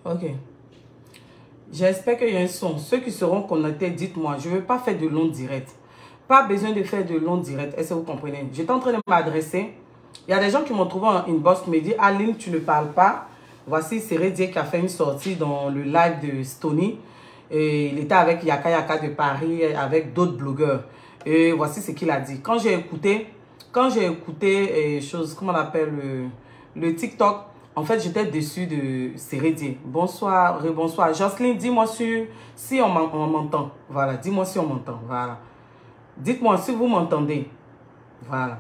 Ok. J'espère qu'il y a un son. Ceux qui seront connectés, dites-moi. Je ne veux pas faire de long direct. Pas besoin de faire de long direct. Est-ce que vous comprenez? J'étais en train de m'adresser. Il y a des gens qui m'ont trouvé en inbox qui me disent Aline, tu ne parles pas. Voici Cérédier qui a fait une sortie dans le live de Stony. Et il était avec Yaka Yaka de Paris, avec d'autres blogueurs. Et voici ce qu'il a dit. Quand j'ai écouté, chose, comment on appelle le TikTok, en fait, j'étais déçue de Cérédier. Bonsoir, bonsoir. Jocelyne, dis-moi si on m'entend. Voilà, dis-moi si on m'entend. Voilà. Dites-moi si vous m'entendez. Voilà.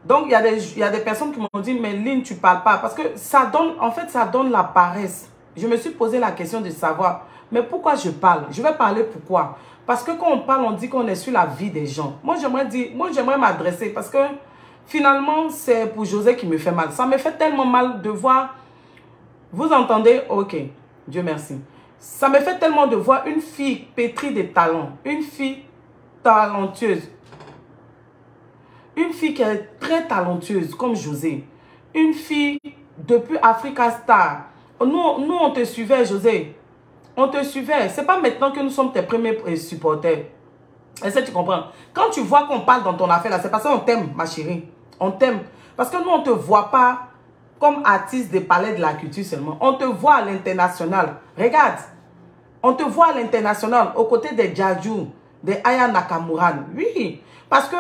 Donc, il y a des personnes qui m'ont dit, mais Lynn, tu ne parles pas. Parce que ça donne, en fait, ça donne la paresse. Je me suis posé la question de savoir, mais pourquoi je parle? Je vais parler pourquoi? Parce que quand on parle, on dit qu'on est sur la vie des gens. Moi, j'aimerais m'adresser parce que finalement, c'est pour José qui me fait mal. Ça me fait tellement mal de voir. Vous entendez? Ok. Dieu merci. Ça me fait tellement de voir une fille pétrie de talents. Une fille talentueuse. Une fille qui est très talentueuse, comme José. Une fille depuis Africa Star. Nous, on te suivait, José. On te suivait. Ce n'est pas maintenant que nous sommes tes premiers supporters. Est-ce que tu comprends? Quand tu vois qu'on parle dans ton affaire, là, c'est parce qu'on t'aime, ma chérie. On t'aime. Parce que nous, on ne te voit pas comme artiste des palais de la culture seulement. On te voit à l'international. Regarde. On te voit à l'international, aux côtés des Jaju, des Aya Nakamura. Oui. Parce que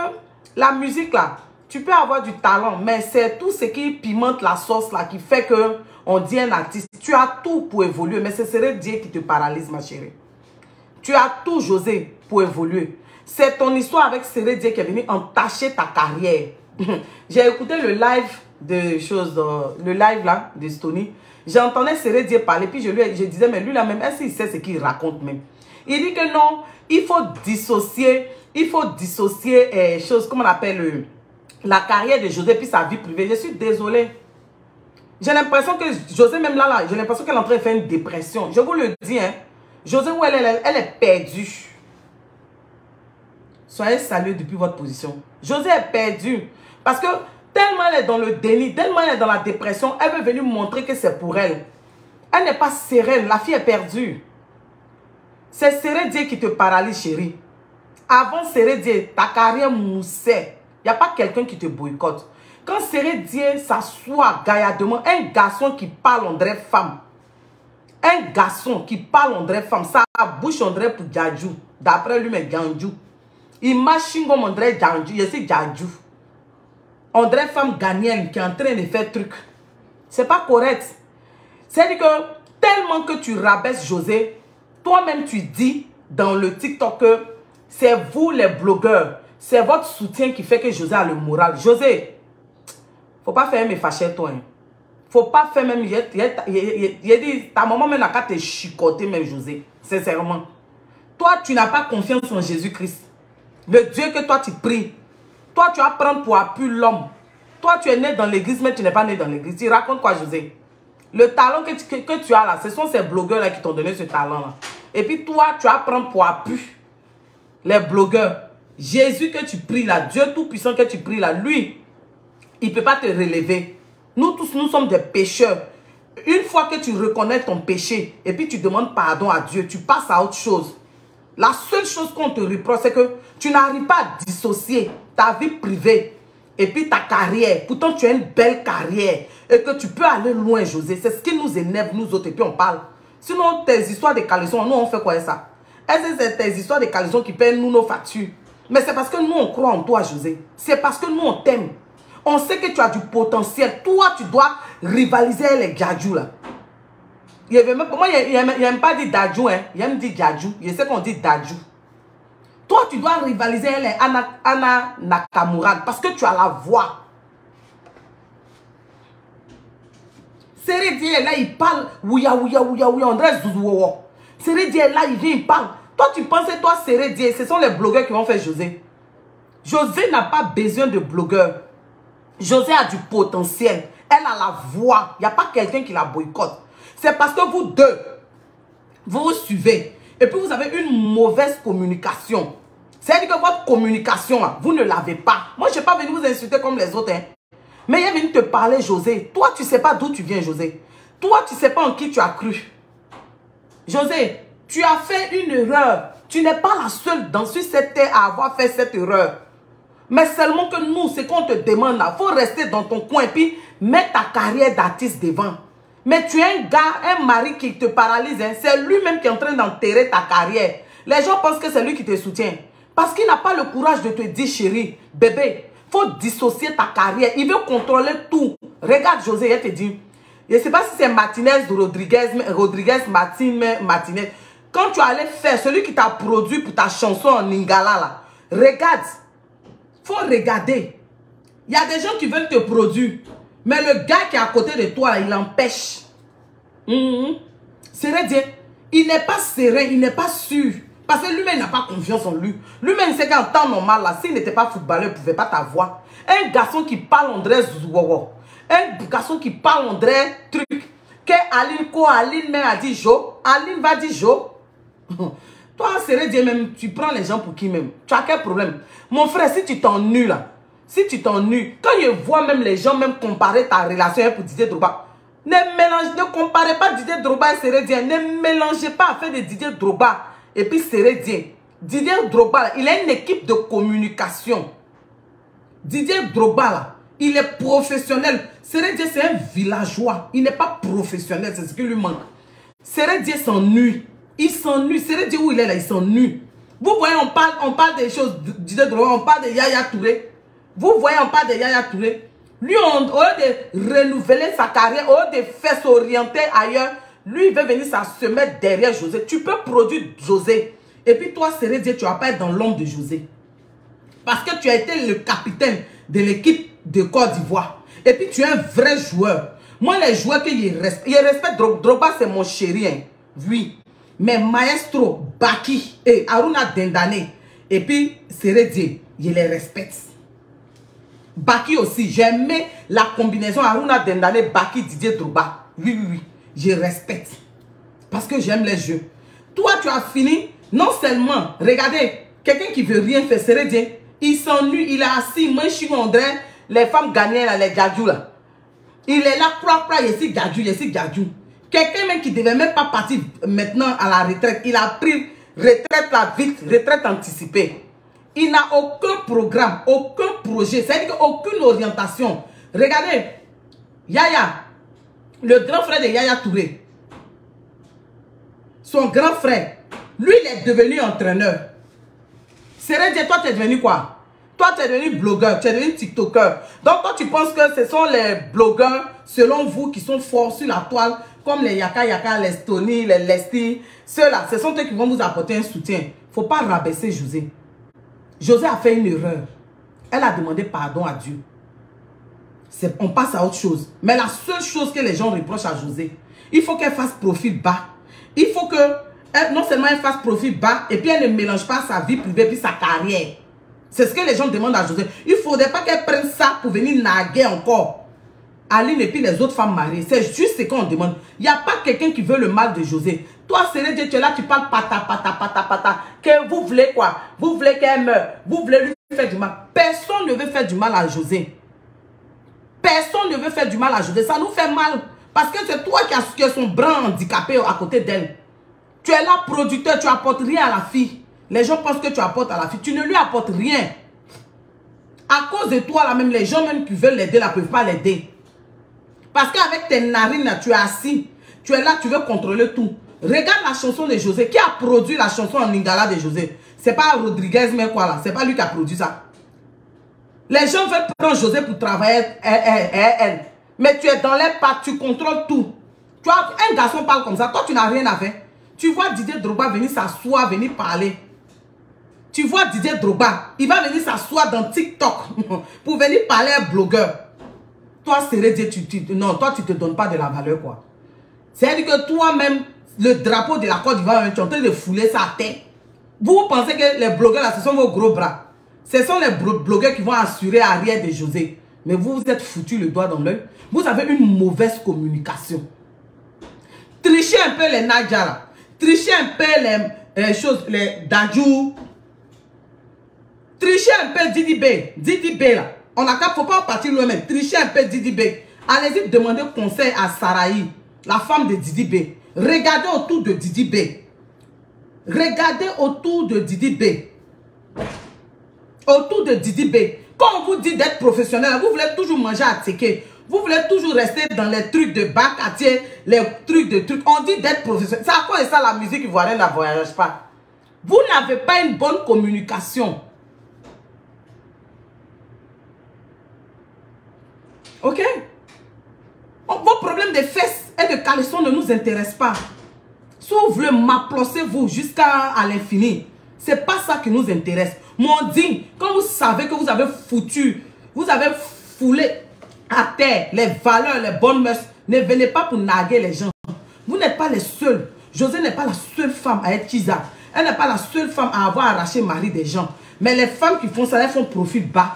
la musique, là, tu peux avoir du talent, mais c'est tout ce qui pimente la sauce, là, qui fait que on dit un artiste. Tu as tout pour évoluer, mais ce serait Dieu qui te paralyse, ma chérie. Tu as tout, José, pour évoluer. C'est ton histoire avec Cérédier qui est venu entacher ta carrière. J'ai écouté le live le live là, de Stony. J'entendais Cérédier parler, puis je disais, mais lui là même, est-ce qu'il sait ce qu'il raconte même? Il dit que non, il faut dissocier, comment on appelle, la carrière de José, puis sa vie privée. Je suis désolée. J'ai l'impression que José, même là, j'ai l'impression qu'elle est en train de faire une dépression. Je vous le dis, hein. José, où elle est perdue. Soyez salués depuis votre position. José est perdue. Parce que tellement elle est dans le déni, tellement elle est dans la dépression, elle veut venir montrer que c'est pour elle. Elle n'est pas sereine. La fille est perdue. C'est Cérédier qui te paralyse, chérie. Avant Cérédier, ta carrière moussait. Il n'y a pas quelqu'un qui te boycotte. Quand Cérédier s'assoit gaillardement, un garçon qui parle en vraie femme. Un garçon qui parle en vraie femme. Sa bouche en vrai pour Djadjou. D'après lui, mais Djadjou. Il machine comme on dirait Djadjou. Je sais Djadjou. On dirait femme ghanéenne qui est en train de faire truc. C'est pas correct. C'est-à-dire que tellement que tu rabaisses José, toi-même tu dis dans le TikTok que c'est vous les blogueurs. C'est votre soutien qui fait que José a le moral. José, faut pas faire me fâcher toi. Hein. Faut pas faire même. Il dit, ta maman même n'a qu'à te chicoter même José. Sincèrement. Toi, tu n'as pas confiance en Jésus-Christ. Le Dieu que toi tu pries. Toi, tu vas prendre pour appui l'homme. Toi, tu es né dans l'église, mais tu n'es pas né dans l'église. Tu racontes quoi, José? Le talent que tu as là, ce sont ces blogueurs-là qui t'ont donné ce talent-là. Et puis toi, tu vas prendre pour appui les blogueurs. Jésus que tu pries là, Dieu tout-puissant que tu pries là, lui, il ne peut pas te relever. Nous tous, nous sommes des pécheurs. Une fois que tu reconnais ton péché, et puis tu demandes pardon à Dieu, tu passes à autre chose. La seule chose qu'on te reproche, c'est que tu n'arrives pas à dissocier ta vie privée et puis ta carrière. Pourtant, tu as une belle carrière et que tu peux aller loin, José. C'est ce qui nous énerve, nous autres, et puis on parle. Sinon, tes histoires de caleçons, nous, on fait quoi ça? Est-ce que c'est tes histoires de caleçons qui payent nous nos factures? Mais c'est parce que nous, on croit en toi, José. C'est parce que nous, on t'aime. On sait que tu as du potentiel. Toi, tu dois rivaliser avec les Djadjou, là. Moi, il n'aime pas dire Djadjou, hein. Il aime dire Djadjou. Je sais qu'on dit Djadjou. Toi, tu dois rivaliser avec Anna Nakamura parce que tu as la voix. Cérédier, là, il parle. Ouya, on dirait Zouzouo. Cérédier, là, il vient, il parle. Toi, tu penses, toi, Cérédier, ce sont les blogueurs qui vont faire José. José n'a pas besoin de blogueurs. José a du potentiel. Elle a la voix. Il n'y a pas quelqu'un qui la boycotte. C'est parce que vous deux, vous vous suivez. Et puis vous avez une mauvaise communication. C'est-à-dire que votre communication, vous ne l'avez pas. Moi, je ne suis pas venu vous insulter comme les autres. Hein. Mais il est venu te parler, José. Toi, tu ne sais pas d'où tu viens, José. Toi, tu ne sais pas en qui tu as cru. José, tu as fait une erreur. Tu n'es pas la seule sur cette terre à avoir fait cette erreur. Mais seulement que nous, ce qu'on te demande là, il faut rester dans ton coin et puis mettre ta carrière d'artiste devant. Mais tu es un gars, un mari qui te paralyse. Hein. C'est lui-même qui est en train d'enterrer ta carrière. Les gens pensent que c'est lui qui te soutient. Parce qu'il n'a pas le courage de te dire, chérie, bébé, il faut dissocier ta carrière. Il veut contrôler tout. Regarde José, il te dit, je ne sais pas si c'est Martinez ou Rodriguez Martinez. Quand tu allais faire, celui qui t'a produit pour ta chanson en Lingala, là, regarde. Il faut regarder. Il y a des gens qui veulent te produire. Mais le gars qui est à côté de toi, là, il empêche. C'est dire, il n'est pas serein, il n'est pas sûr. Parce que lui-même n'a pas confiance en lui. Lui-même sait qu'en temps normal, là, s'il n'était pas footballeur, il ne pouvait pas t'avoir. Un garçon qui parle André Zouwawa. Un garçon qui parle André truc. Que Aline même a dit Jo. Aline va dire Jo. Toi, c'est dire même, tu prends les gens pour qui même? Tu as quel problème? Mon frère, si tu t'ennuies là, si tu t'ennuies, quand je vois même les gens même comparer ta relation pour Didier Drogba, ne comparez pas Didier Drogba et Sérédien. Ne mélangez pas affaire de Didier Drogba et puis Sérédien. Didier Drogba, il a une équipe de communication. Didier Drogba, là, il est professionnel. Sérédien, c'est un villageois. Il n'est pas professionnel, c'est ce qui lui manque. Sérédien s'ennuie. Il s'ennuie. Sérédien, où il est là, il s'ennuie. Vous voyez, on parle des choses, Didier Drogba, on parle de Yaya Touré. Vous voyez, on parle de Yaya Touré. Lui, au lieu de renouveler sa carrière, au lieu de faire s'orienter ailleurs, lui, il veut venir se mettre derrière José. Tu peux produire José. Et puis toi, Sérédien, tu ne vas pas être dans l'ombre de José. Parce que tu as été le capitaine de l'équipe de Côte d'Ivoire. Et puis tu es un vrai joueur. Moi, les joueurs que je respecte, Drogba, c'est mon chéri. Hein. Oui. Mais Maestro, Baki et Aruna Dendane, et puis Sérédien, je les respecte. Baki aussi, j'aimais la combinaison Aruna Dendane, Baki, Didier Drogba. Oui, oui, oui, je respecte. Parce que j'aime les jeux. Toi, tu as fini, non seulement, regardez, quelqu'un qui veut rien faire, Sérédien, il s'ennuie, il est assis, moi je suis André, les femmes gagnent là, les gadjous là. Il est là, ici gadjou. Quelqu'un même qui ne devait même pas partir maintenant à la retraite, il a pris retraite là vite, retraite anticipée. Il n'a aucun programme, aucun projet, c'est-à-dire aucune orientation. Regardez, Yaya, le grand frère de Yaya Touré, son grand frère, lui il est devenu entraîneur. Sérédien, toi tu es devenu quoi? Toi tu es devenu blogueur, tu es devenu tiktoker. Donc toi tu penses que ce sont les blogueurs, selon vous, qui sont forts sur la toile, comme les Yaka, les Stony, les Lesty, ceux-là, ce sont eux qui vont vous apporter un soutien. Il ne faut pas rabaisser José. José a fait une erreur. Elle a demandé pardon à Dieu. On passe à autre chose. Mais la seule chose que les gens reprochent à José, il faut qu'elle fasse profil bas. Il faut que, non seulement elle fasse profil bas, et puis elle ne mélange pas sa vie privée puis sa carrière. C'est ce que les gens demandent à José. Il ne faudrait pas qu'elle prenne ça pour venir naguer encore Aline et puis les autres femmes mariées. C'est juste ce qu'on demande. Il n'y a pas quelqu'un qui veut le mal de José. Toi, Sérédien, tu es là, tu parles pata. Que vous voulez quoi? Vous voulez qu'elle meure? Vous voulez lui faire du mal? Personne ne veut faire du mal à José. Personne ne veut faire du mal à José. Ça nous fait mal. Parce que c'est toi qui as son bras handicapé à côté d'elle. Tu es là, producteur, tu n'apportes rien à la fille. Les gens pensent que tu apportes à la fille. Tu ne lui apportes rien. À cause de toi, là même, les gens même qui veulent l'aider, ne peuvent pas l'aider. Parce qu'avec tes narines, là, tu es assis. Tu es là, tu veux contrôler tout. Regarde la chanson de José. Qui a produit la chanson en lingala de José? C'est pas Rodriguez, mais quoi là? C'est pas lui qui a produit ça. Les gens veulent prendre José pour travailler elle. Mais tu es dans les pattes, tu contrôles tout. Tu vois, un garçon parle comme ça. Toi, tu n'as rien à faire. Tu vois Didier Drogba venir s'asseoir, venir parler. Tu vois Didier Drogba, il va venir s'asseoir dans TikTok pour venir parler à un blogueur. Toi, Sérédien, non, toi, tu ne te donnes pas de la valeur, quoi. C'est-à-dire que toi-même, le drapeau de la Côte d'Ivoire, tu es en train de fouler sa tête. Vous pensez que les blogueurs, là, ce sont vos gros bras. Ce sont les blogueurs qui vont assurer l'arrière de José. Mais vous, vous êtes foutu le doigt dans l'œil. Vous avez une mauvaise communication. Trichez un peu les Nadja, là. Trichez un peu les choses, les Dadjou. Trichez un peu Didi B, là. On n'a qu'à, faut pas en partir loin même. Trichez un peu Didi B. Allez-y demander conseil à Sarahi. la femme de Didi B. Regardez autour de Didi B. Regardez autour de Didi B. Autour de Didi B. Quand on vous dit d'être professionnel, vous voulez toujours manger à ticket. Vous voulez toujours rester dans les trucs de bas-quartier, les trucs de trucs. On dit d'être professionnel. C'est à quoi est ça la musique ivoirienne ne voyage pas? Vous n'avez pas une bonne communication. Ok? Vos problèmes de fesses et de caleçon ne nous intéressent pas. Si vous voulez m'applaudissez vous jusqu'à l'infini, c'est pas ça qui nous intéresse. Mon digne, quand vous savez que vous avez foutu, vous avez foulé à terre les valeurs, les bonnes mœurs, ne venez pas pour narguer les gens. Vous n'êtes pas les seuls. José n'est pas la seule femme à être Kiza. Elle n'est pas la seule femme à avoir arraché le mari des gens. Mais les femmes qui font ça, elles font profil bas.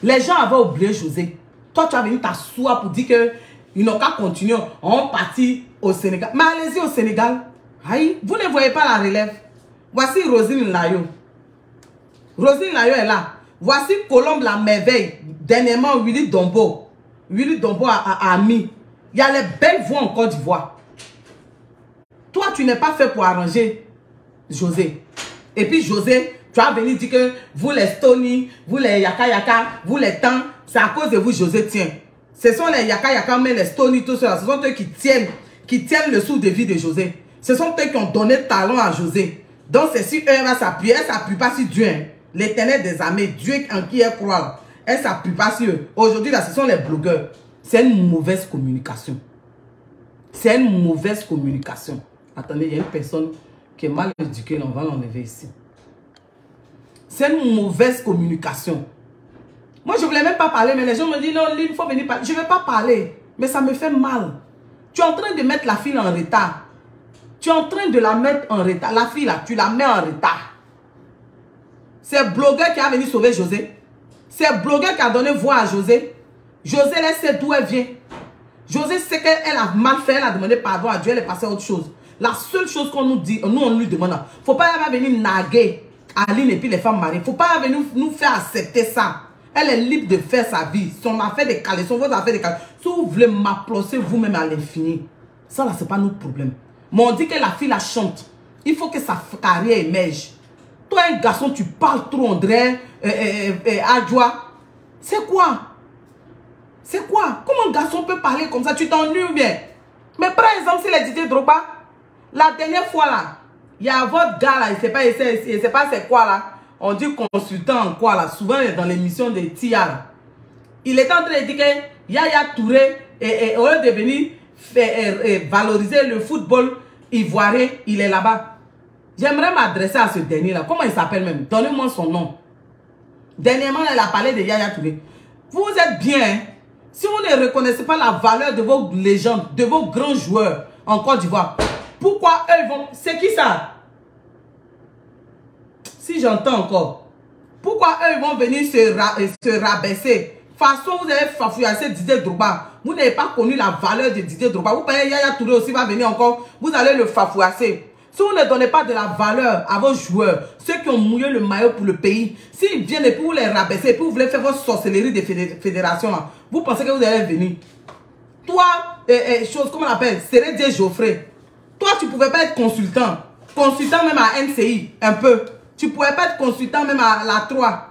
Les gens avaient oublié José. Toi, tu as venu t'asseoir pour dire qu'ils n'ont qu'à continuer. On partit au Sénégal. Mais allez-y au Sénégal. Aïe, vous ne voyez pas la relève. Voici Rosine Layo. Rosine Layo est là. Voici Colombe la merveille. Dernièrement, Willy Dombo. Willy Dombo a mis. Il y a les belles voix en Côte d'Ivoire. Toi, tu n'es pas fait pour arranger José. Et puis José, tu as venu dire que vous les Stony, vous les Yaka Yaka, vous les Temps, c'est à cause de vous José tient. Ce sont les Yaka Yaka, mais les Stony, tout cela, ce sont eux qui tiennent le sou de vie de José. Ce sont eux qui ont donné talent à José. Donc c'est si eux va s'appuyer, elle ne s'appuie pas sur Dieu. Hein. L'Éternel des armées, Dieu en qui elle croit. Elle ne s'appuie pas sur eux. Aujourd'hui, là, ce sont les blogueurs. C'est une mauvaise communication. C'est une mauvaise communication. Attendez, il y a une personne qui est mal éduquée, on va l'enlever ici. C'est une mauvaise communication. Moi, je ne voulais même pas parler, mais les gens me disent, non, il faut venir parler. Je ne vais pas parler, mais ça me fait mal. Tu es en train de mettre la fille en retard. Tu es en train de la mettre en retard. La fille, là, tu la mets en retard. C'est le blogueur qui a venu sauver José. C'est le blogueur qui a donné voix à José. José, elle sait d'où elle vient. José sait qu'elle a mal fait, elle a demandé pardon à Dieu, elle est passée à autre chose. La seule chose qu'on nous dit, nous on lui demande, il ne faut pas venir naguer Aline et puis les femmes mariées. Il ne faut pas venir nous faire accepter ça. Elle est libre de faire sa vie. Son affaire de caleçon, votre affaire de caleçon. Si vous voulez m'applaudir vous-même à l'infini, ça là, ce n'est pas notre problème. Mais on dit que la fille la chante. Il faut que sa carrière émerge. Toi, un garçon, tu parles trop, André, Adjoa. C'est quoi? C'est quoi? Comment un garçon peut parler comme ça? Tu t'ennuies bien. Mais par exemple, si les Didier Drogba, la dernière fois là, il y a votre gars là, il ne sait pas c'est quoi là. On dit consultant en quoi là. Souvent dans l'émission de Tia là. Il est en train de dire que Yaya Touré, au lieu de venir valoriser le football ivoirien, il est là-bas. J'aimerais m'adresser à ce dernier là. Comment il s'appelle même? Donnez-moi son nom. Dernièrement, elle a parlé de Yaya Touré. Vous êtes bien, hein? Si vous ne reconnaissez pas la valeur de vos légendes, de vos grands joueurs en Côte d'Ivoire, pourquoi eux vont... C'est qui ça? Si j'entends encore. Pourquoi eux vont venir se rabaisser? Façon, vous avez fafouillassé Didier Drogba. Vous n'avez pas connu la valeur de Didier Drogba. Vous pensez Yaya Touré aussi va venir encore. Vous allez le fafouillasser. Si vous ne donnez pas de la valeur à vos joueurs, ceux qui ont mouillé le maillot pour le pays, s'ils viennent et puis vous les rabaisser, et puis vous voulez faire votre sorcellerie de fédération, là, vous pensez que vous allez venir. Toi, chose, comment on appelle, Sérédier Geoffrey. Toi, tu ne pouvais pas être consultant. Consultant même à NCI, un peu. Tu ne pouvais pas être consultant même à la 3.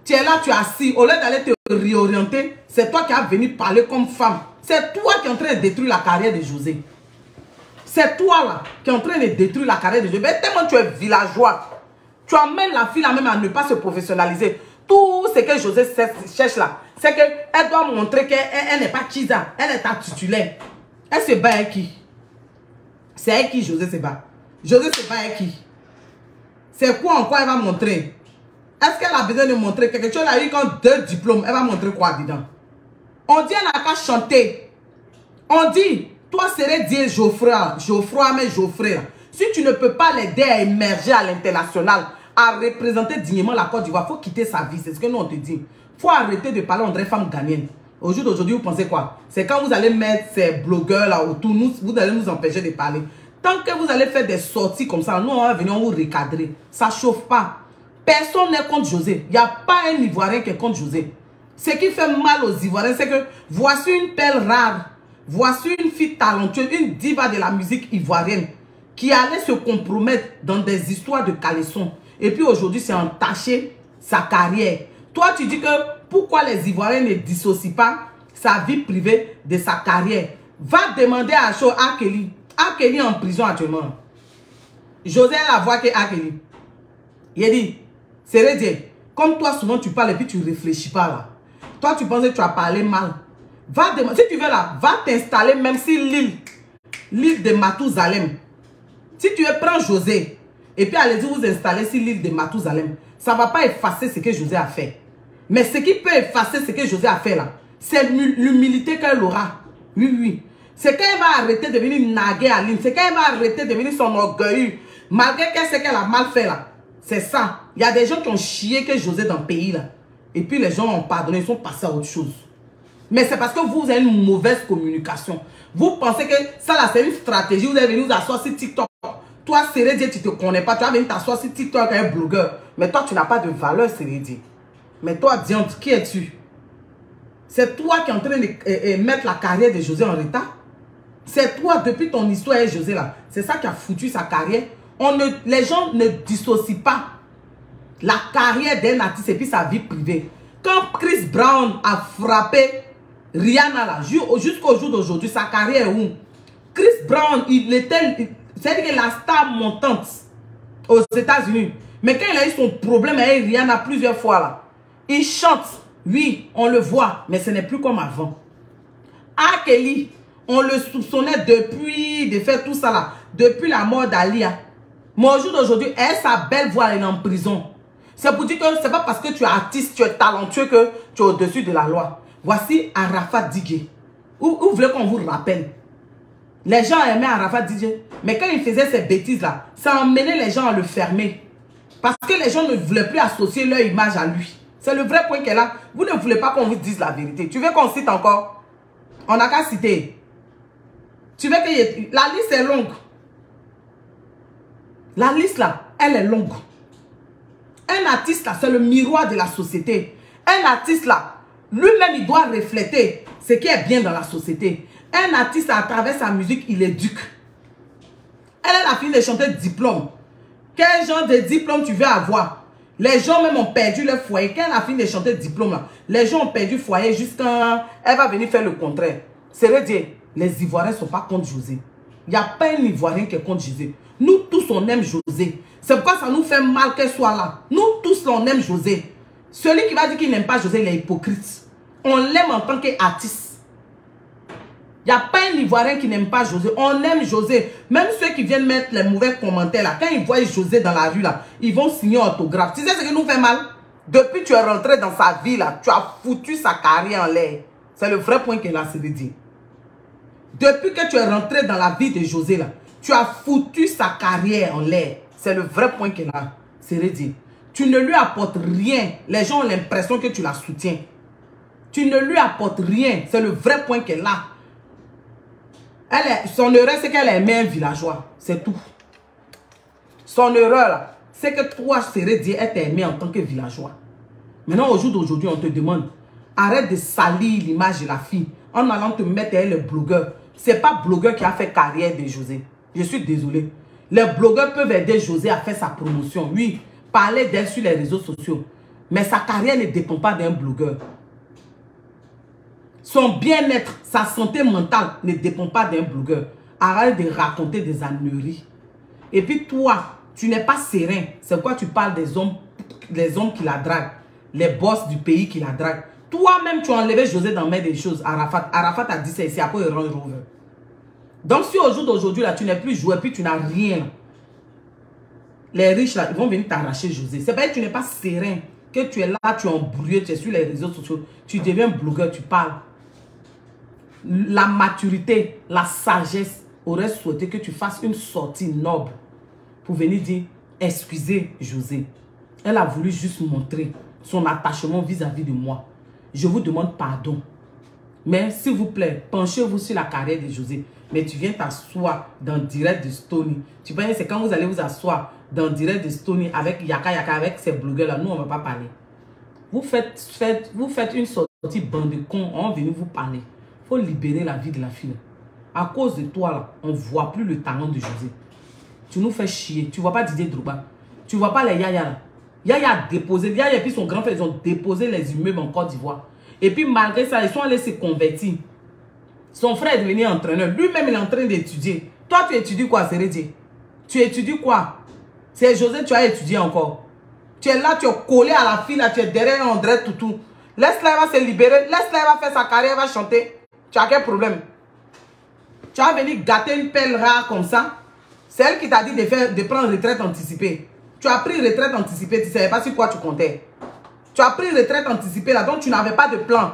Tu es là, tu es assis. Au lieu d'aller te réorienter, c'est toi qui as venu parler comme femme. C'est toi qui es en train de détruire la carrière de José. C'est toi là qui est en train de détruire la carrière de José. Mais tellement tu es villageois. Tu amènes la fille là même à ne pas se professionnaliser. Tout ce que José cherche là, c'est qu'elle doit montrer qu'elle n'est pas Kiza. Elle est ta titulaire. Elle se bat avec qui? C'est avec qui José se bat? José se bat avec qui? C'est quoi encore elle va montrer? Est-ce qu'elle a besoin de montrer quelque chose? Elle a eu quand 2 diplômes. Elle va montrer quoi dedans? On dit elle n'a qu'à chanter. On dit, toi serais dire Geoffroy, mais Geoffrey. Si tu ne peux pas l'aider à émerger à l'international, à représenter dignement la Côte d'Ivoire, il faut quitter sa vie. C'est ce que nous on te dit. Il faut arrêter de parler André femme ghanéenne. Au jour d'aujourd'hui, vous pensez quoi? C'est quand vous allez mettre ces blogueurs là autour, vous allez nous empêcher de parler. Tant que vous allez faire des sorties comme ça, nous on va venir vous recadrer. Ça ne chauffe pas. Personne n'est contre José. Il n'y a pas un Ivoirien qui est contre José. Ce qui fait mal aux Ivoiriens, c'est que voici une perle rare. Voici une fille talentueuse, une diva de la musique ivoirienne qui allait se compromettre dans des histoires de caleçons. Et puis aujourd'hui, c'est entaché sa carrière. Toi, tu dis que pourquoi les Ivoiriens ne dissocient pas sa vie privée de sa carrière. Va demander à Kelly. Kelly est en prison actuellement. José a la voix que Kelly. Il a dit, c'est dire, comme toi souvent tu parles et puis tu ne réfléchis pas là. Toi, tu penses que tu as parlé mal. Va demander, si tu veux là, va t'installer même si l'île de Mathusalem. Si tu veux prendre José et puis allez-y vous installer sur l'île de Mathusalem, ça ne va pas effacer ce que José a fait. Mais ce qui peut effacer ce que José a fait là, c'est l'humilité qu'elle aura. Oui, oui. C'est qu'elle va arrêter de venir naguer à l'île. C'est qu'elle va arrêter de venir son orgueil. Malgré qu'elle sait qu'elle a mal fait là. C'est ça. Il y a des gens qui ont chié que José dans le pays là. Et puis les gens ont pardonné, ils sont passés à autre chose. Mais c'est parce que vous avez une mauvaise communication. Vous pensez que ça là c'est une stratégie. Vous allez venir vous asseoir sur TikTok. Toi, Sérédier, tu ne te connais pas. Tu vas venir t'asseoir sur TikTok avec un blogueur. Mais toi, tu n'as pas de valeur, Sérédier. Mais toi, Diante, qui es-tu? C'est toi qui es en train de mettre la carrière de José en retard. C'est toi, depuis ton histoire avec José là. C'est ça qui a foutu sa carrière. Les gens ne dissocient pas la carrière d'un artiste et puis sa vie privée. Quand Chris Brown a frappé Rihanna là, jusqu'au jour d'aujourd'hui, sa carrière est où? Chris Brown, c'est-à-dire que la star montante aux États-Unis. Mais quand il a eu son problème avec Rihanna plusieurs fois là, il chante. Oui, on le voit, mais ce n'est plus comme avant. Kelly, on le soupçonnait depuis de faire tout ça là, depuis la mort d'Alia. Mais au jour d'aujourd'hui, sa belle voix, elle est en prison. C'est pour dire que c'est pas parce que tu es artiste, tu es talentueux que tu es au-dessus de la loi. Voici Arafat Didier. Où voulez qu'on vous rappelle? Les gens aimaient Arafat Didier. Mais quand il faisait ces bêtises-là, ça emmenait les gens à le fermer. Parce que les gens ne voulaient plus associer leur image à lui. C'est le vrai point qu'elle a. Vous ne voulez pas qu'on vous dise la vérité. Tu veux qu'on cite encore? On n'a qu'à citer. Tu veux que... La liste est longue. La liste là, elle est longue. Un artiste là, c'est le miroir de la société. Un artiste là, lui-même, il doit refléter ce qui est bien dans la société. Un artiste, à travers sa musique, il éduque. Elle a fini de chanter diplôme. Quel genre de diplôme tu veux avoir? Les gens même ont perdu leur foyer. Quand elle a fini de chanter diplôme là, les gens ont perdu foyer jusqu'à... Elle va venir faire le contraire. C'est vrai dire, les Ivoiriens ne sont pas contre José. Il n'y a pas un Ivoirien qui est contre José. Nous tous, on aime José. C'est pourquoi ça nous fait mal qu'elle soit là. Nous tous, on aime José. Celui qui va dire qu'il n'aime pas José, il est hypocrite. On l'aime en tant qu'artiste. Il n'y a pas un Ivoirien qui n'aime pas José. On aime José. Même ceux qui viennent mettre les mauvais commentaires là, quand ils voient José dans la rue là, ils vont signer autographe. Tu sais ce qui nous fait mal? Depuis que tu es rentré dans sa vie là, tu as foutu sa carrière en l'air. C'est le vrai point qu'elle a se dit. Depuis que tu es rentré dans la vie de José là, tu as foutu sa carrière en l'air. C'est le vrai point qu'elle a se dit. Tu ne lui apportes rien. Les gens ont l'impression que tu la soutiens. Tu ne lui apportes rien. C'est le vrai point qu'elle a. Son erreur, c'est qu'elle aimait un villageois. C'est tout. Son erreur, là, c'est que toi, Sérédier, elle t'a aimé en tant que villageois. Maintenant, au jour d'aujourd'hui, on te demande, arrête de salir l'image de la fille en allant te mettre avec le blogueur. Ce n'est pas blogueur qui a fait carrière de José. Je suis désolé. Les blogueurs peuvent aider José à faire sa promotion. Oui, parler d'elle sur les réseaux sociaux. Mais sa carrière ne dépend pas d'un blogueur. Son bien-être, sa santé mentale ne dépend pas d'un blogueur. Arrête de raconter des âneries. Et puis toi, tu n'es pas serein. C'est quoi tu parles des hommes qui la draguent. Les boss du pays qui la draguent. Toi-même, tu as enlevé José dans main des choses. Arafat a dit ça ici, après il Range Rover. Donc si au jour d'aujourd'hui, là, tu n'es plus joué, puis tu n'as rien. Les riches, là, ils vont venir t'arracher José. C'est pas que tu n'es pas serein. Que tu es là, tu es embrouillé, tu es sur les réseaux sociaux. Tu deviens blogueur, tu parles. La maturité, la sagesse aurait souhaité que tu fasses une sortie noble pour venir dire, excusez José. Elle a voulu juste montrer son attachement vis-à-vis de moi. Je vous demande pardon. Mais s'il vous plaît, penchez-vous sur la carrière de José. Mais tu viens t'asseoir dans le direct de Stony. Tu penses que c'est quand vous allez vous asseoir dans le direct de Stony avec Yaka, avec ces blogueurs-là. Nous, on ne va pas parler. Vous faites une sortie bande de cons. On va venir vous parler. Il faut libérer la vie de la fille. À cause de toi, là, on ne voit plus le talent de José. Tu nous fais chier. Tu ne vois pas Didier Drogba. Tu ne vois pas les Yaya là. Yaya a déposé. Yaya et puis son grand frère, ils ont déposé les immeubles en Côte d'Ivoire. Et puis malgré ça, ils sont allés se convertir. Son frère est devenu entraîneur. Lui-même, il est en train d'étudier. Toi, tu étudies quoi, Sérédier? Tu étudies quoi? C'est José, tu as étudié encore. Tu es là, tu es collé à la fille, là, tu es derrière André Toutou. Laisse-la, elle va se libérer. Laisse-la, elle va faire sa carrière, elle va chanter. Tu as quel problème? Tu as venu gâter une pelle rare comme ça. C'est elle qui t'a dit de prendre retraite anticipée. Tu as pris retraite anticipée, tu ne savais pas sur quoi tu comptais. Tu as pris retraite anticipée là, donc tu n'avais pas de plan.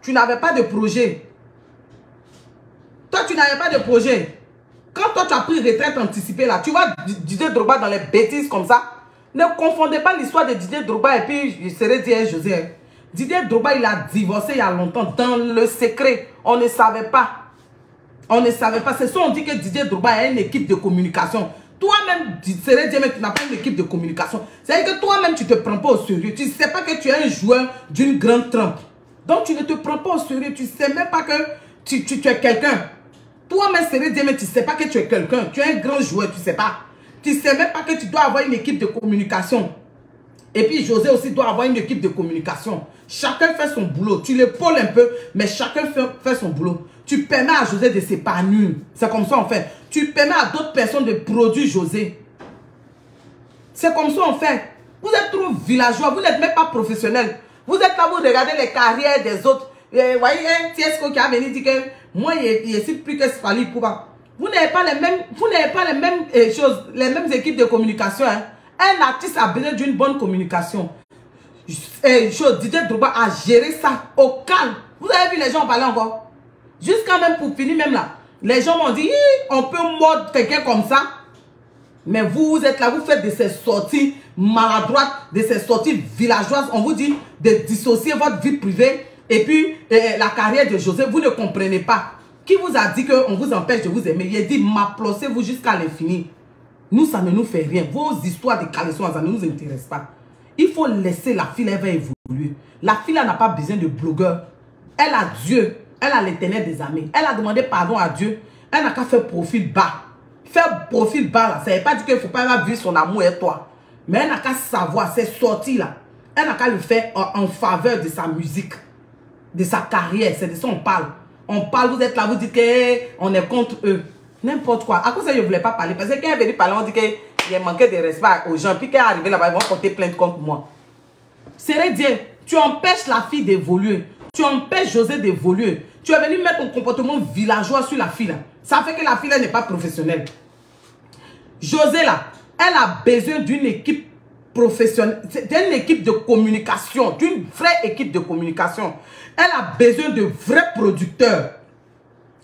Tu n'avais pas de projet. Toi, tu n'avais pas de projet. Quand toi, tu as pris retraite anticipée là, tu vois Didier Drogba dans les bêtises comme ça. Ne confondez pas l'histoire de Didier Drogba et puis je serais dit José. Didier Drogba, il a divorcé il y a longtemps dans le secret. On ne savait pas. On ne savait pas. C'est ça, on dit que Didier Drogba a une équipe de communication. Toi-même, tu serais dit, mais tu n'as pas une équipe de communication. C'est-à-dire que toi-même, tu ne te prends pas au sérieux. Tu ne sais pas que tu es un joueur d'une grande trempe. Donc, tu ne te prends pas au sérieux. Tu ne sais même pas que tu es quelqu'un. Toi-même, serais dit, mais tu ne sais pas que tu es quelqu'un. Tu es un grand joueur, tu ne sais pas. Tu ne sais même pas que tu dois avoir une équipe de communication. Et puis, José aussi doit avoir une équipe de communication. Chacun fait son boulot. Tu l'épaules un peu, mais chacun fait son boulot. Tu permets à José de s'épanouir. C'est comme ça on fait. Tu permets à d'autres personnes de produire José. C'est comme ça on fait. Vous êtes trop villageois. Vous n'êtes même pas professionnel. Vous êtes là, vous regardez les carrières des autres. Vous voyez, un Tiesco qui a venu dire que moi, il est plus que Spali Pouba. Vous n'avez pas les mêmes choses, les mêmes équipes de communication. Hein. Un artiste a besoin d'une bonne communication. Didier Drogba a géré ça au calme. Vous avez vu les gens parler encore? Jusqu'à même pour finir même là. Les gens m'ont dit, on peut mordre quelqu'un comme ça. Mais vous êtes là, vous faites de ces sorties maladroites, de ces sorties villageoises. On vous dit de dissocier votre vie privée et puis la carrière de José. Vous ne comprenez pas. Qui vous a dit qu'on vous empêche de vous aimer? Il a dit, m'applaudissez-vous jusqu'à l'infini. Nous, ça ne nous fait rien. Vos histoires de caleçons, ça ne nous intéresse pas. Il faut laisser la fille, elle va évoluer. La fille, elle n'a pas besoin de blogueur. Elle a Dieu. Elle a l'éternel des armées. Elle a demandé pardon à Dieu. Elle n'a qu'à faire profil bas. Faire profil bas, là, ça ne veut pas dire qu'il ne faut pas vivre son amour et toi. Mais elle n'a qu'à savoir, ces sorties là, elle n'a qu'à le faire en faveur de sa musique, de sa carrière. C'est de ça qu'on parle. On parle, vous êtes là, vous dites qu'on est contre eux. N'importe quoi. À cause de ça, je ne voulais pas parler. Parce que quand elle est venue parler, on dit qu'il y a manqué de respect aux gens. Puis quand elle est arrivée là-bas, ils vont porter plainte contre moi. C'est dire, tu empêches la fille d'évoluer. Tu empêches José d'évoluer. Tu es venu mettre ton comportement villageois sur la fille là. Ça fait que la fille n'est pas professionnelle. José là, elle a besoin d'une équipe professionnelle, d'une équipe de communication, d'une vraie équipe de communication. Elle a besoin de vrais producteurs.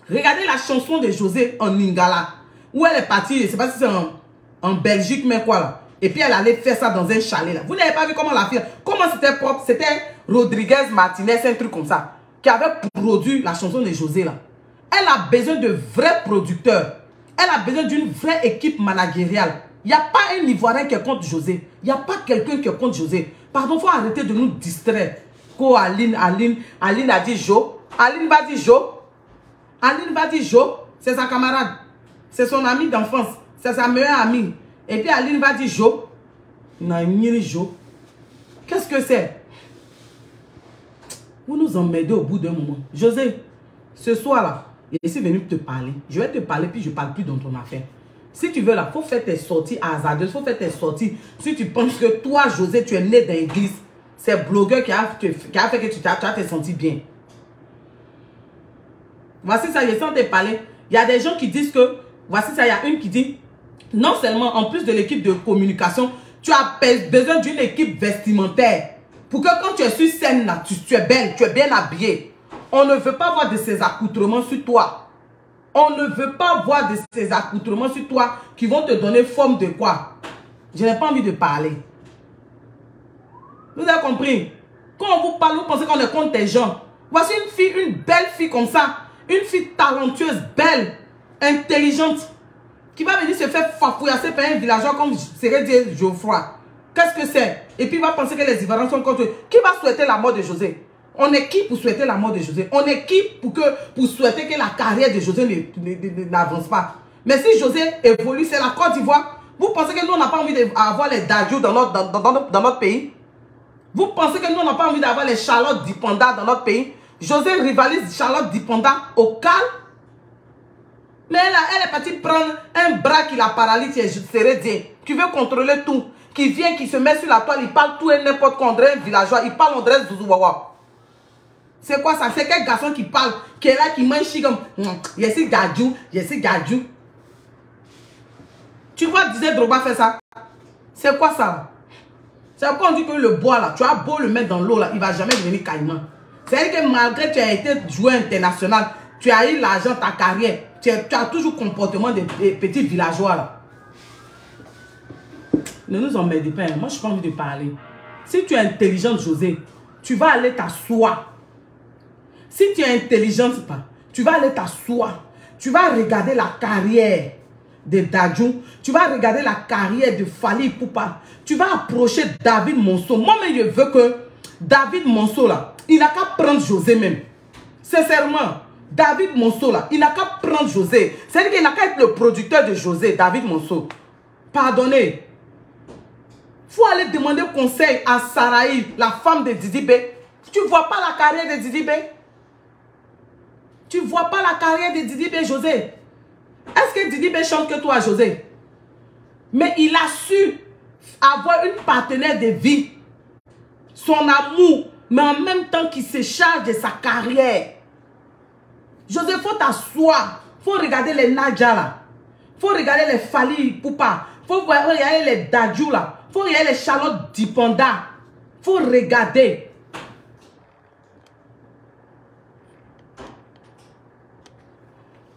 Regardez la chanson de José en Lingala, où elle est partie, je ne sais pas si c'est en Belgique, mais quoi là. Et puis elle allait faire ça dans un chalet là. Vous n'avez pas vu comment la fille, comment c'était propre? C'était Rodriguez Martinez, un truc comme ça, qui avait produit la chanson de José là. Elle a besoin de vrais producteurs. Elle a besoin d'une vraie équipe managériale. Il n'y a pas un Ivoirien qui est contre José. Il n'y a pas quelqu'un qui est contre José. Pardon, il faut arrêter de nous distraire. Aline a dit Jo. Aline va dire Jo. Aline va dire Jo. C'est sa camarade. C'est son amie d'enfance. C'est sa meilleure amie. Et puis Aline va dire Jo. Jo. Qu'est-ce que c'est? Vous nous emmerdez au bout d'un moment. José, ce soir-là, je suis venu te parler. Je vais te parler, puis je ne parle plus dans ton affaire. Si tu veux là, il faut faire tes sorties hasardeuses. Il faut faire tes sorties. Si tu penses que toi, José, tu es né dans l'église, c'est blogueur qui a fait que tu t'es senti bien. Voici ça, je sens te parler. Il y a des gens qui disent que, voici ça, il y a une qui dit, non seulement en plus de l'équipe de communication, tu as besoin d'une équipe vestimentaire. Pour que quand tu es sur scène là, tu es belle, tu es bien habillée. On ne veut pas voir de ces accoutrements sur toi. On ne veut pas voir de ces accoutrements sur toi qui vont te donner forme de quoi? Je n'ai pas envie de parler. Vous avez compris? Quand on vous parle, vous pensez qu'on est contre des gens. Voici une fille, une belle fille comme ça. Une fille talentueuse, belle, intelligente, qui va venir se faire fafouillasser par un villageois comme serait dit Geoffroy. Qu'est-ce que c'est? Et puis il va penser que les Ivoiriens sont contre eux. Qui va souhaiter la mort de José? On est qui pour souhaiter la mort de José? On est qui pour souhaiter que la carrière de José n'avance pas? Mais si José évolue, c'est la Côte d'Ivoire. Vous pensez que nous, on n'a pas envie d'avoir les Dadju dans notre pays? Vous pensez que nous, on n'a pas envie d'avoir les Charlotte Dipanda dans notre pays? José rivalise Charlotte Dipanda au calme. Mais elle est partie prendre un bras qui la paralyse, Sérédien, qui veut contrôler tout, qui vient, qui se met sur la toile, il parle tout et n'importe quoi, André villageois, il parle André Zouzouawa. C'est quoi ça? C'est quel garçon qui parle, qui est là, qui mange comme Yessi Gadjou, Yessi Gadjou. Tu vois Didier Drogba faire ça? C'est quoi ça? C'est pourquoi on dit que le bois là, tu as beau le mettre dans l'eau là, il ne va jamais devenir caïman. C'est-à-dire que malgré que tu as été joueur international, tu as eu l'argent, ta carrière, tu as toujours comportement des petits villageois là. Ne nous emmerdez pas, moi je n'ai pas envie de parler. Si tu es intelligente, José, tu vas aller t'asseoir. Si tu es intelligente, tu vas aller t'asseoir. Tu vas regarder la carrière de Dadju. Tu vas regarder la carrière de Fally Ipupa. Tu vas approcher David Monceau. Moi-même, je veux que David Monceau, là, il n'a qu'à prendre José même. Sincèrement, David Monceau, là, il n'a qu'à prendre José. C'est-à-dire qu'il n'a qu'à être le producteur de José, David Monceau. Pardonnez. Il faut aller demander conseil à Saraï, la femme de Didi B. Tu ne vois pas la carrière de Didi B? Tu ne vois pas la carrière de Didi B, José? Est-ce que Didi B chante que toi, José? Mais il a su avoir une partenaire de vie. Son amour, mais en même temps qu'il se charge de sa carrière. José, il faut t'asseoir. Il faut regarder les Nadja là. Il faut regarder les Fally Ipupa. Il faut regarder les Dadju là. Il faut regarder les Charlotte Dipanda. Il faut regarder.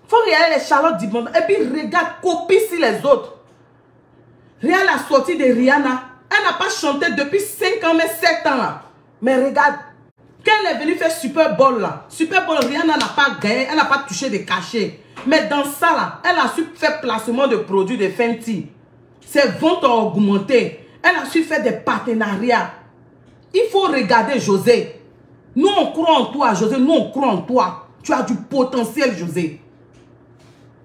Il faut regarder les Charlotte Dipanda. Et puis regarde, copie sur les autres. Regarde la sortie de Rihanna. Elle n'a pas chanté depuis 5 ans, mais 7 ans là. Mais regarde. Quand elle est venue faire Super Bowl là, Super Bowl, Rihanna n'a pas gagné, elle n'a pas touché de cachets. Mais dans ça là, elle a su faire placement de produits de Fenty. Ses ventes ont augmenté. Elle a su faire des partenariats. Il faut regarder José. Nous on croit en toi, José. Nous on croit en toi. Tu as du potentiel, José.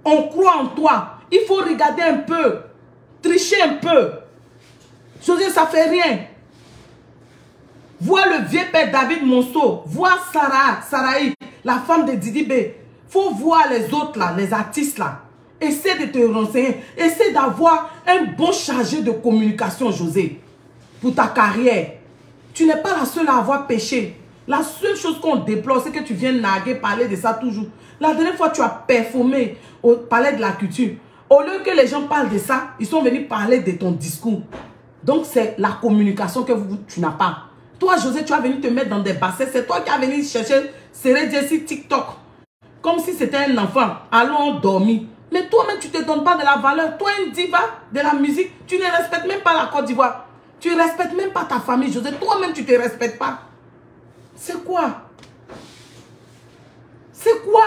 On croit en toi. Il faut regarder un peu. Tricher un peu. José, ça fait rien. Vois le vieux père David Monceau. Vois Saraï, la femme de Didi B. Faut voir les autres là, les artistes là. Essaie de te renseigner. Essaie d'avoir un bon chargé de communication, José. Pour ta carrière. Tu n'es pas la seule à avoir péché. La seule chose qu'on déplore, c'est que tu viens naguer, parler de ça toujours. La dernière fois, tu as performé au palais de la culture. Au lieu que les gens parlent de ça, ils sont venus parler de ton discours. Donc, c'est la communication que tu n'as pas. Toi, José, tu as venu te mettre dans des bassins. C'est toi qui as venu chercher Sérédien sur TikTok. Comme si c'était un enfant. Allons dormir. Mais toi-même, tu ne te donnes pas de la valeur. Toi, une diva de la musique, tu ne respectes même pas la Côte d'Ivoire. Tu ne respectes même pas ta famille, José. Toi-même, tu ne te respectes pas. C'est quoi? C'est quoi?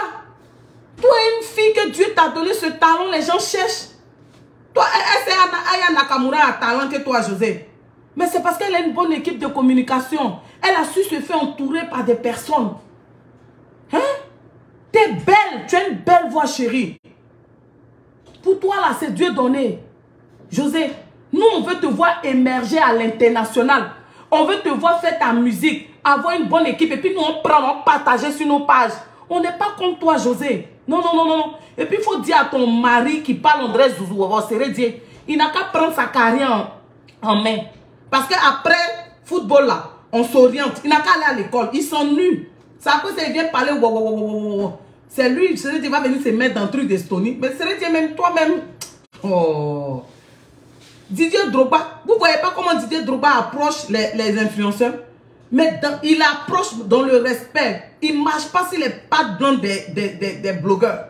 Toi, une fille que Dieu t'a donné ce talent, les gens cherchent. Toi, c'est Aya Nakamura a talent que toi, José. Mais c'est parce qu'elle a une bonne équipe de communication. Elle a su se faire entourer par des personnes. Hein? T'es belle. Tu as une belle voix, chérie. Pour toi, là, c'est Dieu donné. José, nous, on veut te voir émerger à l'international. On veut te voir faire ta musique, avoir une bonne équipe. Et puis, nous, on prend, on partage sur nos pages. On n'est pas comme toi, José. Non, non, non, non. Et puis, il faut dire à ton mari qui parle André Zouzou, il n'a qu'à prendre sa carrière en main. Parce qu'après football, là, on s'oriente. Il n'a qu'à aller à l'école. Il s'ennuie. C'est à cause qu'il vient parler. C'est lui, il va venir se mettre dans le truc d'Estonie. Mais c'est même toi-même. Oh. Didier Drogba. Vous ne voyez pas comment Didier Drogba approche les influenceurs? Mais il approche dans le respect. Il ne marche pas sur les pattes blanches des blogueurs.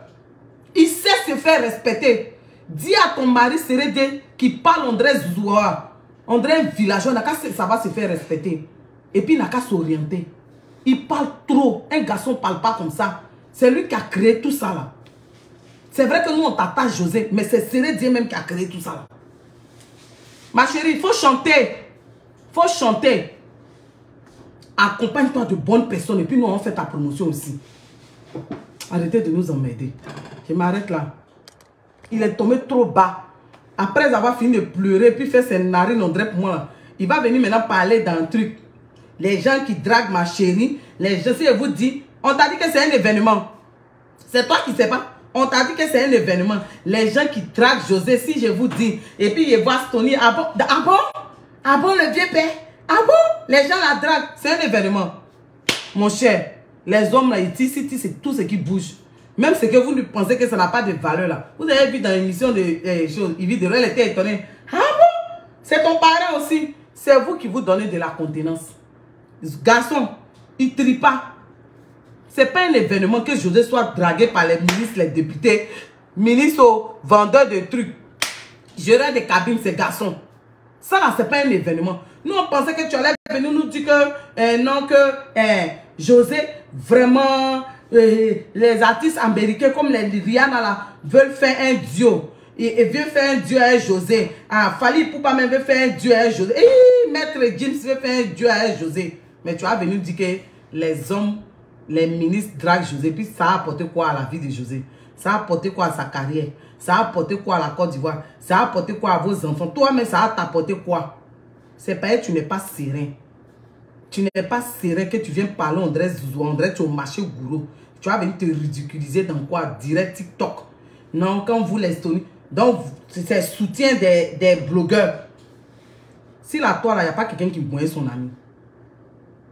Il sait se faire respecter. Dis à ton mari Sérédé qui parle André Zouzoua. André villageois, ça va se faire respecter. Et puis il n'a qu'à s'orienter. Il parle trop. Un garçon ne parle pas comme ça. C'est lui qui a créé tout ça là. C'est vrai que nous on t'attache José, mais c'est Sérédé même qui a créé tout ça là. Ma chérie, il faut chanter. Il faut chanter. accompagne-toi de bonnes personnes et puis nous, on fait ta promotion aussi. Arrêtez de nous emmerder. Je m'arrête là. Il est tombé trop bas. Après avoir fini de pleurer, puis faire ses narines, on dirait pour moi, là, il va venir maintenant parler d'un truc. Les gens qui draguent ma chérie, les gens, si je vous dis, on t'a dit que c'est un événement. C'est toi qui sais pas. On t'a dit que c'est un événement. Les gens qui draguent José, si je vous dis, et puis ils voient Stony, ah bon? Ah bon? Ah bon, le vieux père? Ah bon? Les gens la draguent, c'est un événement. Mon cher, les hommes là, ici, c'est tout ce qui bouge. Même ce que vous pensez que ça n'a pas de valeur là. Vous avez vu dans l'émission de choses, elle était étonnée. Ah bon? C'est ton parent aussi. C'est vous qui vous donnez de la contenance. Garçon, il ne trie pas. Ce n'est pas un événement que José soit dragué par les ministres, les députés, ministres, vendeurs de trucs. Gérant des cabines, ces garçons. Ça là, ce n'est pas un événement. Nous, on pensait que tu allais venir nous dire que non, que José, vraiment, les artistes américains comme les Rihanna là, veulent faire un duo. Et veut faire un duo avec José. Ah, Fally Ipupa même veut faire un duo avec José. Et Maître James veut faire un duo avec José. Mais tu as venu dire que les hommes, les ministres draguent José. Puis ça a apporté quoi à la vie de José? Ça a apporté quoi à sa carrière? Ça a apporté quoi à la Côte d'Ivoire? Ça a apporté quoi à vos enfants? Toi-même, ça a t'apporté quoi? C'est pas que tu n'es pas serein. Tu n'es pas serein que tu viens parler, on dirait Zouzou, on dirait tu es au marché gourou. Tu vas venir te ridiculiser dans quoi? Direct TikTok. Non, quand vous les Stony. Donc, c'est soutien des blogueurs. Si la toi là, il n'y a pas quelqu'un qui moyen son ami.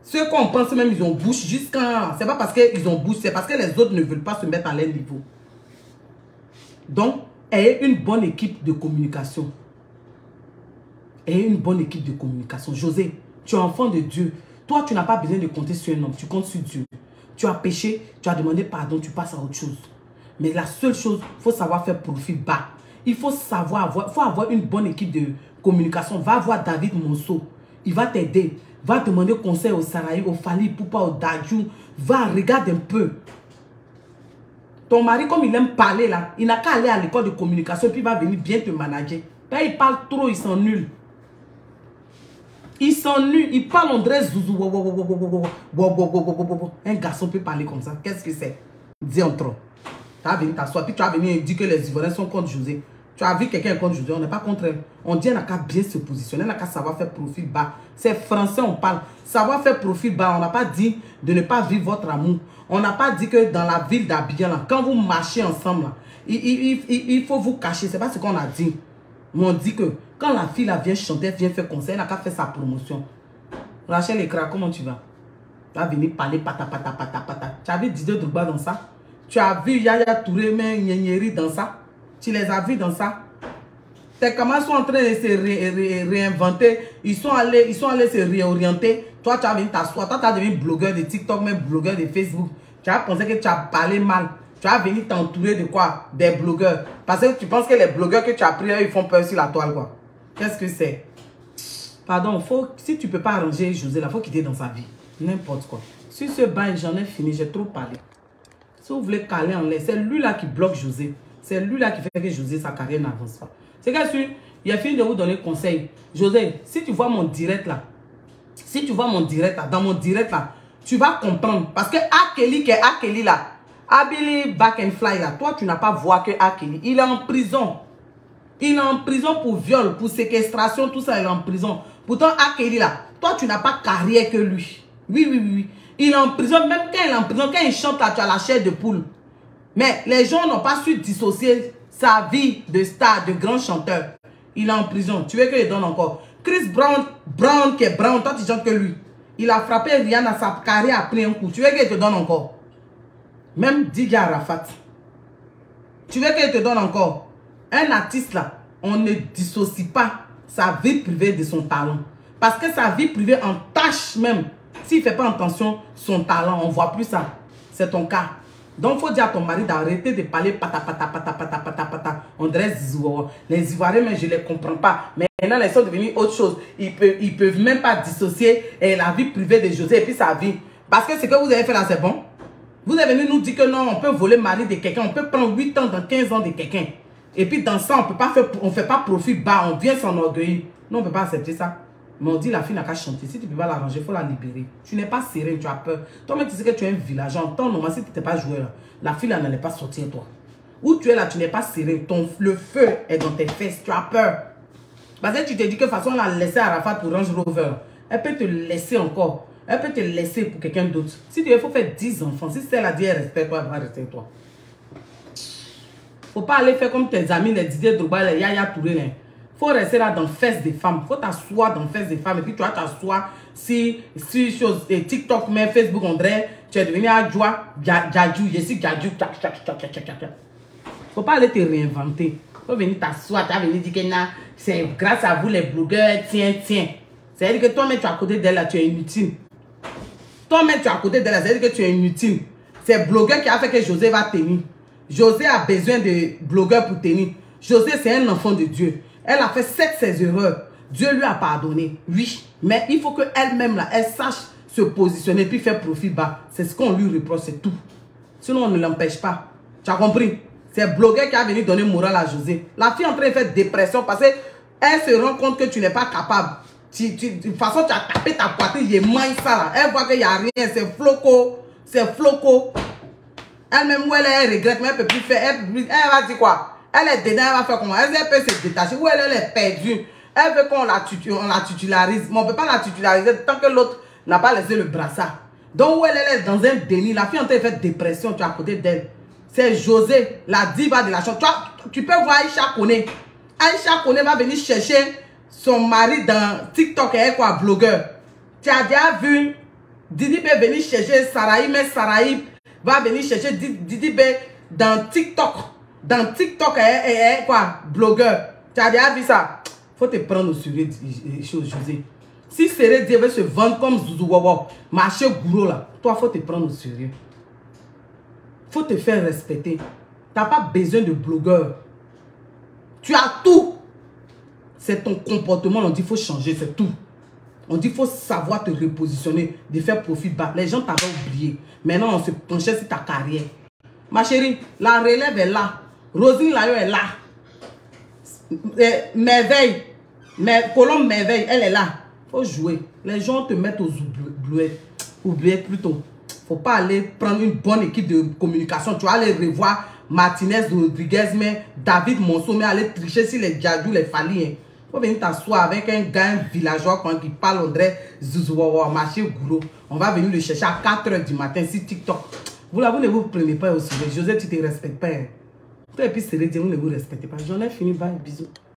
Ceux qu'on pense même, ils ont bouche jusqu'à... C'est pas parce qu'ils ont bouche, c'est parce que les autres ne veulent pas se mettre à leur niveau. Donc, ayez une bonne équipe de communication. Ayez une bonne équipe de communication. José, tu es enfant de Dieu. Toi, tu n'as pas besoin de compter sur un homme. Tu comptes sur Dieu. Tu as péché, tu as demandé pardon, tu passes à autre chose. Mais la seule chose, il faut savoir faire profil bas. Il faut savoir avoir une bonne équipe de communication. Va voir David Monceau. Il va t'aider. Va demander conseil au Saraï, au Fally Ipupa, au Dadju. Va, regarde un peu. Ton mari, comme il aime parler là, il n'a qu'à aller à l'école de communication puis il va venir bien te manager. Quand il parle trop, il s'ennuie. Il s'ennuie. Il parle en dresse zouzou. Un garçon peut parler comme ça. Qu'est-ce que c'est? Dis en trop. Tu vas venir t'asseoir, puis tu vas venir dire que les Ivoiriens sont contre José. Tu as vu quelqu'un contre José, on n'est pas contre elle. On dit qu'elle n'a qu'à bien se positionner, elle n'a qu'à savoir faire profil bas. C'est français, on parle. Savoir faire profil bas, on n'a pas dit de ne pas vivre votre amour. On n'a pas dit que dans la ville d'Abidjan, quand vous marchez ensemble, là, il faut vous cacher. C'est pas ce qu'on a dit. Mais on dit que quand la fille là, vient chanter, elle vient faire concert, elle n'a qu'à faire sa promotion. Rachel Ekra, comment tu vas? Tu vas venir parler pata. Tu as vu Didier Drogba dans ça? Tu as vu Yaya Touré, mais Nyeri dans ça? Tu les as vus dans ça? Tes camarades sont en train de se réinventer. Ils sont allés se réorienter. Toi, tu as venu t'asseoir. Toi, tu as devenu blogueur de TikTok, même blogueur de Facebook. Tu as pensé que tu as parlé mal. Tu as venu t'entourer de quoi? Des blogueurs. Parce que tu penses que les blogueurs que tu as pris, ils font peur sur la toile, quoi. Qu'est-ce que c'est? Pardon, si tu ne peux pas arranger José, il faut quitter dans sa vie. N'importe quoi. Sur ce bain, j'en ai fini. J'ai trop parlé. Si vous voulez caler en l'air, c'est lui là qui bloque José. C'est lui là qui fait que José, sa carrière n'avance pas. C'est que il a fini de vous donner conseil. José, si tu vois mon direct là, dans mon direct là, tu vas comprendre. Parce que Akeli là, Abili Back and Fly là, toi tu n'as pas voir que Akeli, il est en prison. Il est en prison pour viol, pour séquestration, tout ça, il est en prison. Pourtant Akeli là, toi tu n'as pas carrière que lui. Oui. Il est en prison, même quand il est en prison, quand il chante là, tu as la chair de poule. Mais les gens n'ont pas su dissocier sa vie de star, de grand chanteur. Il est en prison. Tu veux qu'il donne encore? Chris Brown qui est Brown, toi tu chantes que lui. Il a frappé Rihanna, sa carrière a pris un coup. Tu veux qu'il te donne encore? Même DJ Arafat. Tu veux qu'il te donne encore? Un artiste là, on ne dissocie pas sa vie privée de son talent. Parce que sa vie privée entache même. S'il ne fait pas attention, son talent, on ne voit plus ça. C'est ton cas. Donc, il faut dire à ton mari d'arrêter de parler pata. On dirait Zizou. Les Ivoiriens, mais je ne les comprends pas. Mais maintenant, ils sont devenus autre chose. Ils peuvent même pas dissocier la vie privée de José et puis sa vie. Parce que ce que vous avez fait là, c'est bon. Vous êtes venu nous dire que non, on peut voler le mari de quelqu'un. On peut prendre 8 ans dans 15 ans de quelqu'un. Et puis dans ça, on ne fait pas profil bas. On vient s'enorgueillir. Non, on ne peut pas accepter ça. Mais on dit la fille n'a qu'à chanter. Si tu ne peux pas l'arranger, il faut la libérer. Tu n'es pas sereine, tu as peur. Toi-même, tu sais que tu es un villageois. En temps normal, si tu n'étais pas joué là, la fille là n'allait pas sortir toi. Où tu es là, tu n'es pas sereine. Le feu est dans tes fesses. Tu as peur. Parce que tu te dis que de toute façon, on l'a laissé à Arafat pour Range Rover. Elle peut te laisser encore. Elle peut te laisser pour quelqu'un d'autre. Si tu veux, il faut faire 10 enfants. Si c'est la dit, elle respecte toi, elle va rester toi. Faut pas aller faire comme tes amis, les Didier Drogba, les Yaya Touré. Faut rester là dans le fesses des femmes. Faut t'asseoir dans le fesses des femmes. Et puis tu vas t'asseoir si chose, TikTok, mais Facebook, André, tu es devenu Adjoa, Djadjou, je suis Djadjou. Faut pas aller te réinventer. Faut venir t'asseoir, tu vas venir dire que c'est grâce à vous les blogueurs, tiens. C'est-à-dire que toi-même tu es à côté d'elle là, tu es inutile. Toi-même tu es à côté d'elle là, c'est-à-dire que tu es inutile. C'est blogueur qui a fait que José va tenir. José a besoin de blogueurs pour tenir. José, c'est un enfant de Dieu. Elle a fait ses erreurs. Dieu lui a pardonné. Oui. Mais il faut qu'elle-même, là, elle sache se positionner puis faire profil bas. C'est ce qu'on lui reproche, c'est tout. Sinon, on ne l'empêche pas. Tu as compris? C'est blogueur qui a venu donner morale à José. La fille est en train de faire dépression parce qu'elle se rend compte que tu n'es pas capable. De toute façon, tu as tapé ta poitrine, il mange ça là. Elle voit qu'il n'y a rien. C'est floco. C'est floco. Elle-même, où elle regrette, mais elle ne peut plus faire. Elle va dire quoi? Elle est dedans, elle va faire comment? Elle peut se détacher. Où elle est perdue. Elle veut qu'on la titularise. Mais on ne peut pas la titulariser tant que l'autre n'a pas laissé le brassard. Donc, où elle est dans un déni. La fille en train de faire dépression, tu es à côté d'elle. C'est José, la diva de la chanson. Tu peux voir Aïcha Kone. Aïcha Kone va venir chercher son mari dans TikTok. Elle est quoi? Blogueur. Tu as déjà vu Didi peut venir chercher Saraï, mais Saraï va venir chercher Didi B dans TikTok. Dans TikTok, elle est quoi? Blogueur. Tu as déjà vu ça? Faut te prendre au sérieux, José. Si Sérédi veut se vendre comme Zouzou Wawa, marché gourou là, toi, faut te prendre au sérieux. Faut te faire respecter. Tu n'as pas besoin de blogueur. Tu as tout. C'est ton comportement, on dit qu'il faut changer, c'est tout. On dit qu'il faut savoir te repositionner, de faire profit bas. Les gens t'avaient oublié. Maintenant, on se penchait sur ta carrière. Ma chérie, la relève est là. Rosine Layo est là. Merveille. Colombe Merveille, elle est là. Faut jouer. Les gens te mettent aux oubliettes plutôt. Faut pas aller prendre une bonne équipe de communication. Tu vas aller revoir Martinez Rodriguez, mais David Monceau, mais aller tricher sur les Djadjou, les Fali. Hein. Faut venir t'asseoir avec un gars villageois qui parle André Zouzouawa, marché goulot. On va venir le chercher à 4 h du matin sur TikTok. Vous là, vous ne vous prenez pas au sérieux. José, tu ne te respectes pas. Hein. Toi et puis, c'est les vous ne vous respectez pas. J'en ai fini. Bye, bisous.